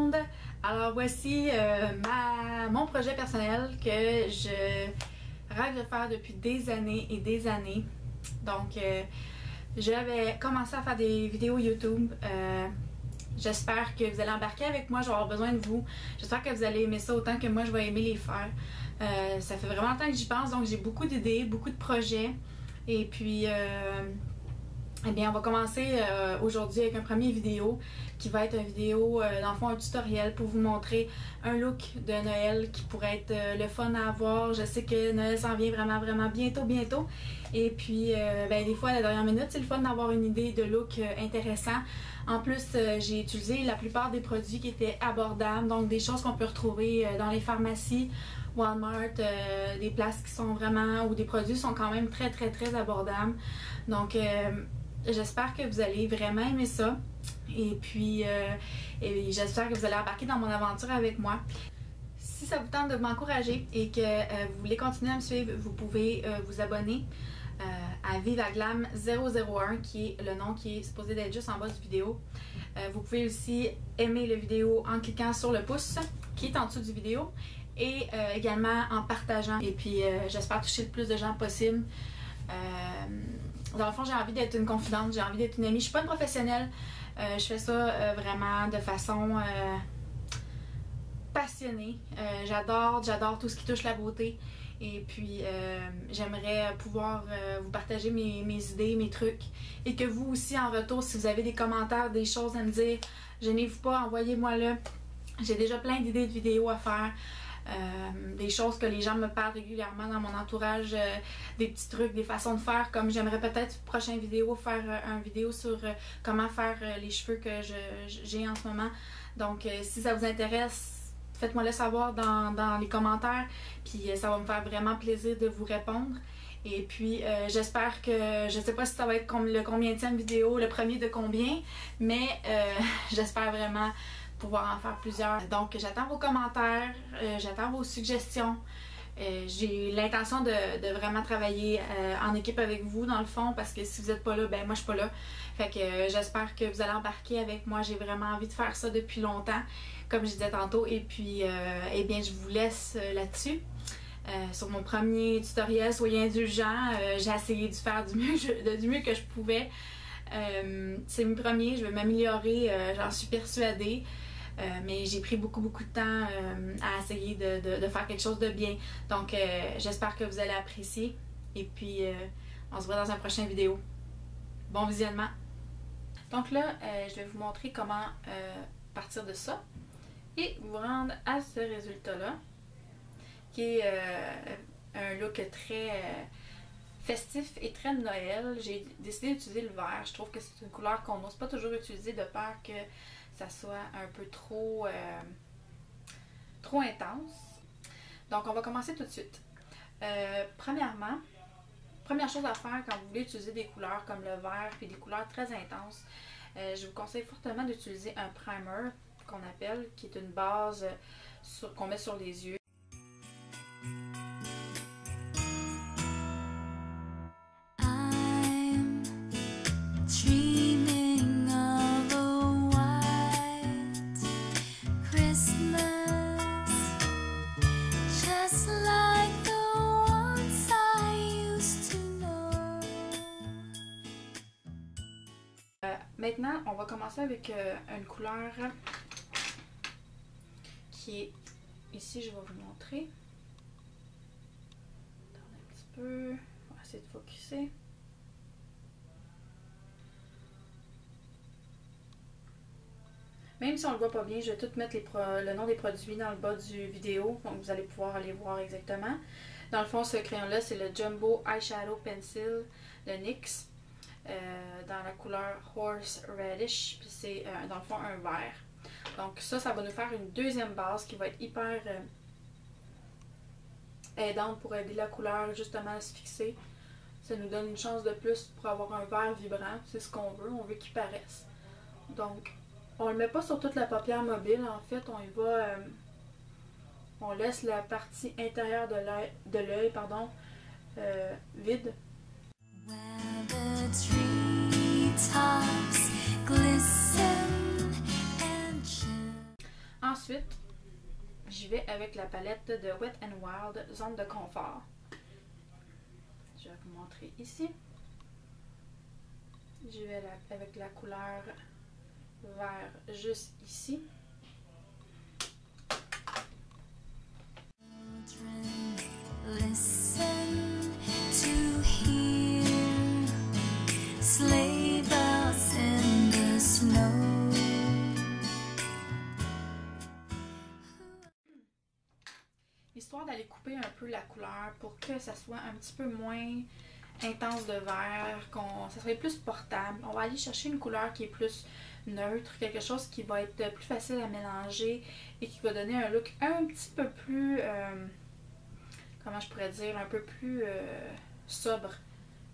monde! Alors voici mon projet personnel que je rêve de faire depuis des années et des années. Donc j'avais commencé à faire des vidéos YouTube. J'espère que vous allez embarquer avec moi, je vais avoir besoin de vous. J'espère que vous allez aimer ça autant que moi je vais aimer les faire. Ça fait vraiment longtemps que j'y pense, donc j'ai beaucoup d'idées, beaucoup de projets. Et puis eh bien, on va commencer aujourd'hui avec un premier vidéo qui va être une vidéo, dans le fond, un tutoriel pour vous montrer un look de Noël qui pourrait être le fun à avoir. Je sais que Noël s'en vient vraiment bientôt. Et puis, ben, des fois, à la dernière minute, c'est le fun d'avoir une idée de look intéressant. En plus, j'ai utilisé la plupart des produits qui étaient abordables, donc des choses qu'on peut retrouver dans les pharmacies, Walmart, des places qui sont vraiment, où des produits sont quand même très abordables. Donc, j'espère que vous allez vraiment aimer ça. Et puis, j'espère que vous allez embarquer dans mon aventure avec moi. Si ça vous tente de m'encourager et que vous voulez continuer à me suivre, vous pouvez vous abonner à Vivaglam 001 qui est le nom qui est supposé d'être juste en bas du vidéo. Vous pouvez aussi aimer la vidéo en cliquant sur le pouce qui est en dessous du vidéo et également en partageant. Et puis, j'espère toucher le plus de gens possible. Dans le fond, j'ai envie d'être une confidente, j'ai envie d'être une amie. Je suis pas une professionnelle. Je fais ça vraiment de façon passionnée. J'adore tout ce qui touche la beauté. Et puis, j'aimerais pouvoir vous partager mes idées, mes trucs. Et que vous aussi, en retour, si vous avez des commentaires, des choses à me dire, gênez-vous pas, envoyez-moi-le. J'ai déjà plein d'idées de vidéos à faire. Des choses que les gens me parlent régulièrement dans mon entourage, des petits trucs, des façons de faire, comme j'aimerais peut-être prochaine vidéo faire une vidéo sur comment faire les cheveux que j'ai en ce moment. Donc si ça vous intéresse, faites-moi le savoir dans les commentaires, puis ça va me faire vraiment plaisir de vous répondre. Et puis j'espère que, je sais pas si ça va être comme le combienième vidéo, le premier de combien, mais j'espère vraiment pouvoir en faire plusieurs. Donc j'attends vos commentaires, j'attends vos suggestions. J'ai l'intention de vraiment travailler en équipe avec vous dans le fond, parce que si vous n'êtes pas là, ben moi je suis pas là. Fait que j'espère que vous allez embarquer avec moi. J'ai vraiment envie de faire ça depuis longtemps, comme je disais tantôt. Et puis eh bien je vous laisse là-dessus. Sur mon premier tutoriel, soyez indulgents. J'ai essayé de faire du mieux que je pouvais. C'est mon premier, je vais m'améliorer, j'en suis persuadée. Mais j'ai pris beaucoup de temps à essayer de faire quelque chose de bien. Donc j'espère que vous allez apprécier. Et puis on se voit dans un prochain vidéo. Bon visionnement! Donc là, je vais vous montrer comment partir de ça et vous rendre à ce résultat-là, qui est un look très festif et très Noël. J'ai décidé d'utiliser le vert. Je trouve que c'est une couleur qu'on n'ose pas toujours utiliser de peur que ça soit un peu trop intense. Donc on va commencer tout de suite. Premièrement, première chose à faire quand vous voulez utiliser des couleurs comme le vert et des couleurs très intenses, je vous conseille fortement d'utiliser un primer qu'on appelle, qui est une base qu'on met sur les yeux. Maintenant, on va commencer avec une couleur qui est ici, je vais vous montrer. Attendez un petit peu, on va essayer de focusser. Même si on le voit pas bien, je vais tout mettre le nom des produits dans le bas du vidéo, donc vous allez pouvoir aller voir exactement. Dans le fond, ce crayon-là, c'est le Jumbo Eyeshadow Pencil, le NYX. Dans la couleur Horse Reddish, puis c'est dans le fond un vert. Donc ça va nous faire une deuxième base qui va être hyper aidante pour aider la couleur justement à se fixer. Ça nous donne une chance de plus pour avoir un vert vibrant, c'est ce qu'on veut, on veut qu'il paraisse. Donc on le met pas sur toute la paupière mobile, en fait on y va, on laisse la partie intérieure de l'œil vide. Ensuite, j'y vais avec la palette de Wet n Wild Zone de confort. Je vais vous montrer ici. J'y vais avec la couleur vert juste ici. Listen to hear sleigh bells in the snow. Histoire d'aller couper un peu la couleur pour que ça soit un petit peu moins intense de vert, ça soit plus portable. On va aller chercher une couleur qui est plus neutre, quelque chose qui va être plus facile à mélanger et qui va donner un look un petit peu plus, comment je pourrais dire, un peu plus sobre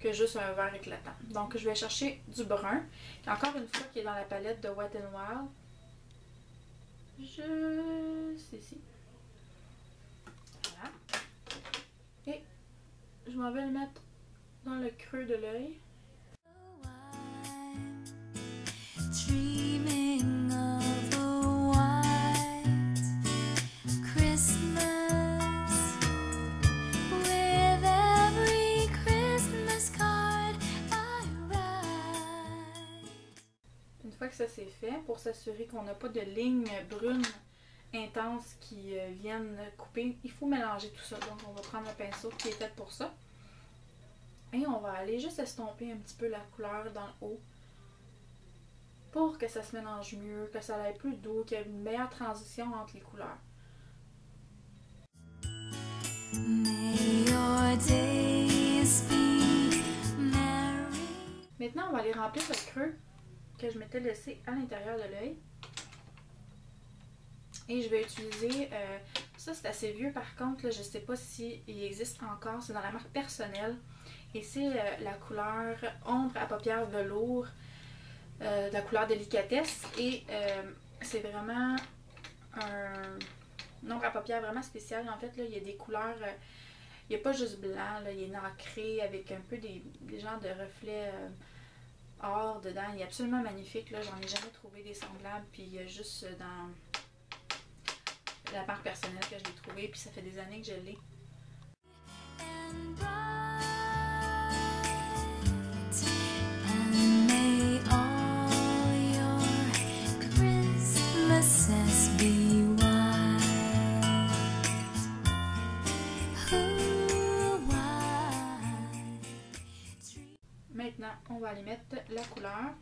que juste un vert éclatant. Donc je vais chercher du brun, qui encore une fois qui est dans la palette de Wet n Wild. C'est ici. Voilà. Et je m'en vais le mettre dans le creux de l'œil. Dreaming of a white Christmas with every Christmas card I write. Une fois que ça c'est fait, pour s'assurer qu'on n'a pas de lignes brunes intenses qui viennent couper, il faut mélanger tout ça. Donc on va prendre un pinceau qui est fait pour ça. Et on va aller juste estomper un petit peu la couleur dans le haut pour que ça se mélange mieux, que ça aille plus doux, qu'il y ait une meilleure transition entre les couleurs. May your days be merry. Maintenant, on va aller remplir le creux que je m'étais laissé à l'intérieur de l'œil. Et je vais utiliser, ça c'est assez vieux par contre, là, je ne sais pas s'il existe encore, c'est dans la marque Personnelle. Et c'est la couleur ombre à paupières velours, de la couleur délicatesse. Et c'est vraiment un ombre à paupières vraiment spécial. En fait, là, il y a des couleurs, il n'y a pas juste blanc, là, il est nacré avec un peu des genres de reflets or dedans. Il est absolument magnifique, là, j'en ai jamais trouvé des semblables. Puis il y a juste dans la marque Personnelle que je l'ai trouvé, puis ça fait des années que je l'ai. And bright, and may all your Christmases be white. Ooh, white. Maintenant, on va aller mettre la couleur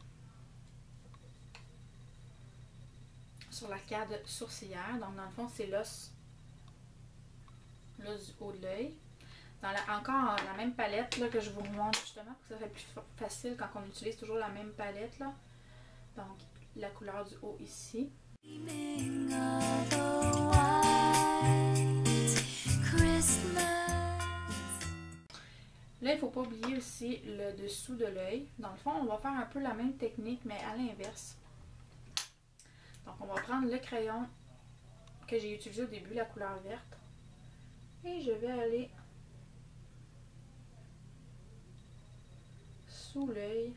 sur l'arcade sourcilière. Donc, dans le fond, c'est l'os du haut de l'œil. Encore la même palette là, que je vous montre justement pour que ça soit plus facile quand on utilise toujours la même palette. Là. Donc, la couleur du haut ici. Dreaming of a white Christmas. Là, il ne faut pas oublier aussi le dessous de l'œil. Dans le fond, on va faire un peu la même technique, mais à l'inverse. Donc, on va prendre le crayon que j'ai utilisé au début, la couleur verte. Et je vais aller sous l'œil,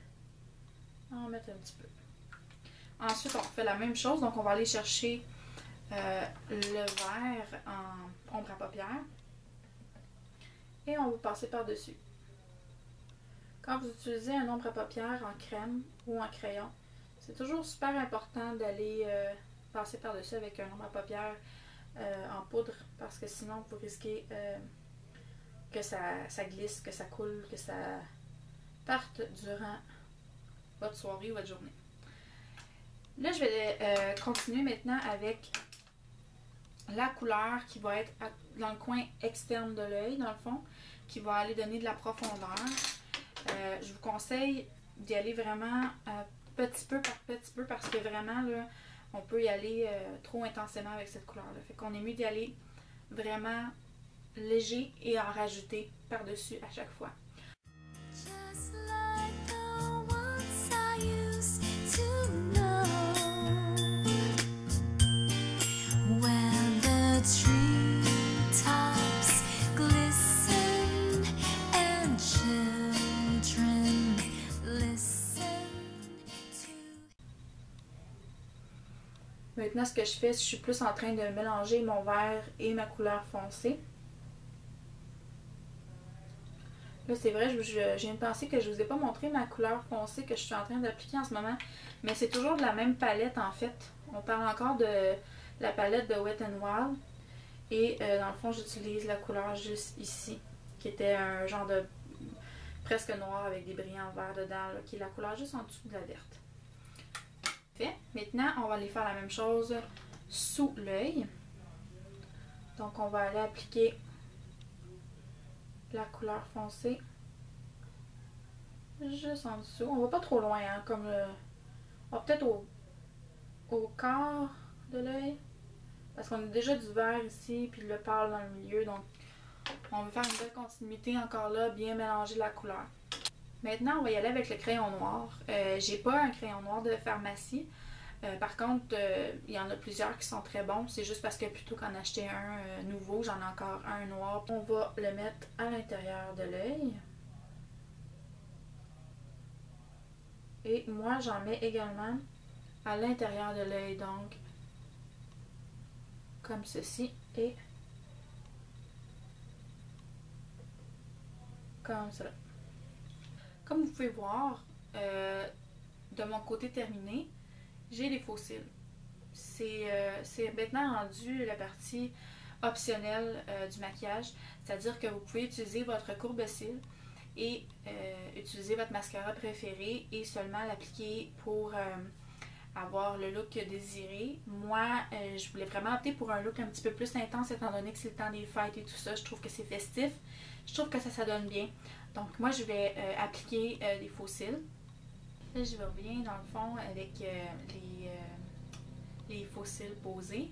en mettre un petit peu. Ensuite, on fait la même chose. Donc, on va aller chercher le vert en ombre à paupières. Et on va passer par-dessus. Quand vous utilisez un ombre à paupières en crème ou en crayon, c'est toujours super important d'aller passer par-dessus avec un ombre à paupières en poudre parce que sinon vous risquez que ça glisse, que ça coule, que ça parte durant votre soirée ou votre journée. Là, je vais continuer maintenant avec la couleur qui va être dans le coin externe de l'œil, dans le fond, qui va aller donner de la profondeur. Je vous conseille d'y aller vraiment petit peu par petit peu parce que vraiment, là, on peut y aller trop intensément avec cette couleur-là. Fait qu'on est mieux d'y aller vraiment léger et en rajouter par-dessus à chaque fois. Just like the ones I used to know, where the treetops glisten and children listen to. Maintenant, ce que je fais, je suis plus en train de mélanger mon vert et ma couleur foncée. Là, c'est vrai, je viens de penser que je vous ai pas montré ma couleur foncée que je suis en train d'appliquer en ce moment. Mais c'est toujours de la même palette, en fait. On parle encore de la palette de Wet n Wild. Et dans le fond, j'utilise la couleur juste ici, qui était un genre de presque noir avec des brillants verts dedans, là, qui est la couleur juste en dessous de la verte. Fait. Maintenant, on va aller faire la même chose sous l'œil. Donc, on va aller appliquer la couleur foncée juste en dessous. On va pas trop loin, hein, comme le... On va peut-être au quart de l'œil. Parce qu'on a déjà du vert ici, puis le pâle dans le milieu. Donc, on va faire une belle continuité encore là, bien mélanger la couleur. Maintenant, on va y aller avec le crayon noir. J'ai pas un crayon noir de pharmacie. Par contre, il y en a plusieurs qui sont très bons. C'est juste parce que plutôt qu'en acheter un nouveau, j'en ai encore un noir. On va le mettre à l'intérieur de l'œil. Et moi, j'en mets également à l'intérieur de l'œil. Donc, comme ceci et comme cela. Comme vous pouvez voir, de mon côté terminé, j'ai les faux cils. C'est maintenant rendu la partie optionnelle du maquillage, c'est-à-dire que vous pouvez utiliser votre courbe-cils et utiliser votre mascara préféré et seulement l'appliquer pour avoir le look désiré. Moi, je voulais vraiment opter pour un look un petit peu plus intense étant donné que c'est le temps des fêtes et tout ça. Je trouve que c'est festif. Je trouve que ça donne bien. Donc moi, je vais appliquer des faux cils. Là, je reviens dans le fond avec les faux cils posés.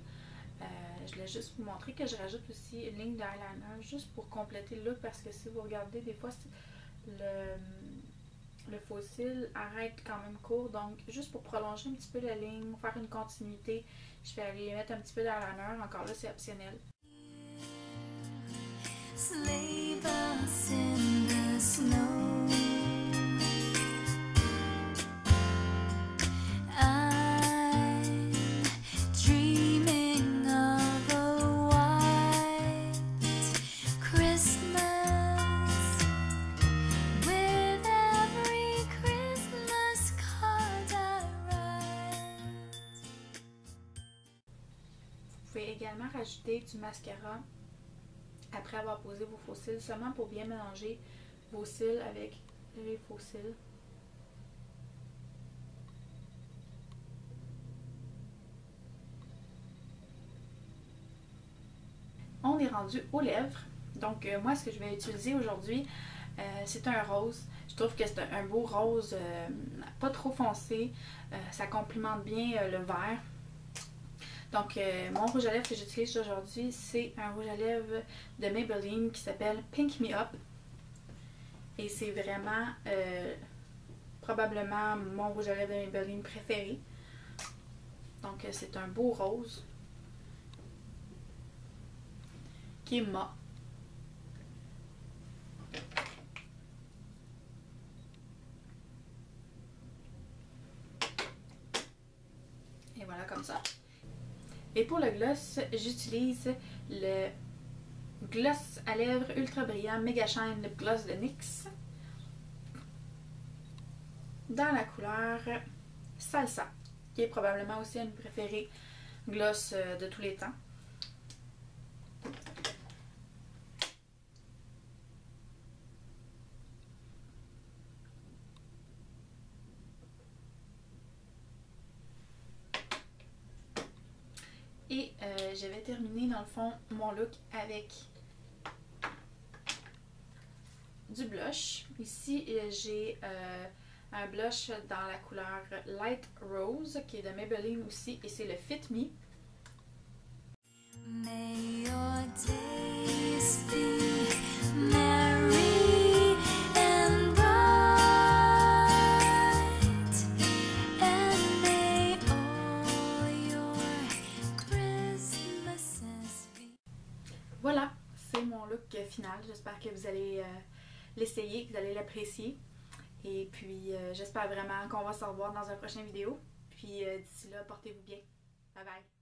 Je voulais juste vous montrer que je rajoute aussi une ligne d'eyeliner juste pour compléter le look parce que si vous regardez, des fois, le faux cil arrête quand même court. Donc, juste pour prolonger un petit peu la ligne, faire une continuité, je vais aller mettre un petit peu d'eyeliner. Encore là, c'est optionnel. Sleigh bells in the snow. I'm dreaming of a white Christmas with every Christmas card I write. Vous pouvez également rajouter du mascara après avoir posé vos faux cils, seulement pour bien mélanger vos cils avec les faux cils. On est rendu aux lèvres. Donc moi, ce que je vais utiliser aujourd'hui, c'est un rose. Je trouve que c'est un beau rose, pas trop foncé. Ça complimente bien le vert. Donc, mon rouge à lèvres que j'utilise aujourd'hui, c'est un rouge à lèvres de Maybelline qui s'appelle Pink Me Up. Et c'est vraiment probablement mon rouge à lèvres de Maybelline préféré. Donc, c'est un beau rose qui est mat. Et voilà, comme ça. Et pour le gloss, j'utilise le gloss à lèvres ultra brillant Mega Shine Lip Gloss de NYX dans la couleur Salsa, qui est probablement aussi une préférée gloss de tous les temps. Et je vais terminer dans le fond mon look avec du blush. Ici, j'ai un blush dans la couleur Light Rose qui est de Maybelline aussi et c'est le Fit Me. May your days be merry and bright, and may all your Christmases be. Voilà, c'est mon look final. J'espère que vous allez l'essayer, que vous allez l'apprécier. Et puis, j'espère vraiment qu'on va se revoir dans une prochaine vidéo. Puis, d'ici là, portez-vous bien. Bye bye!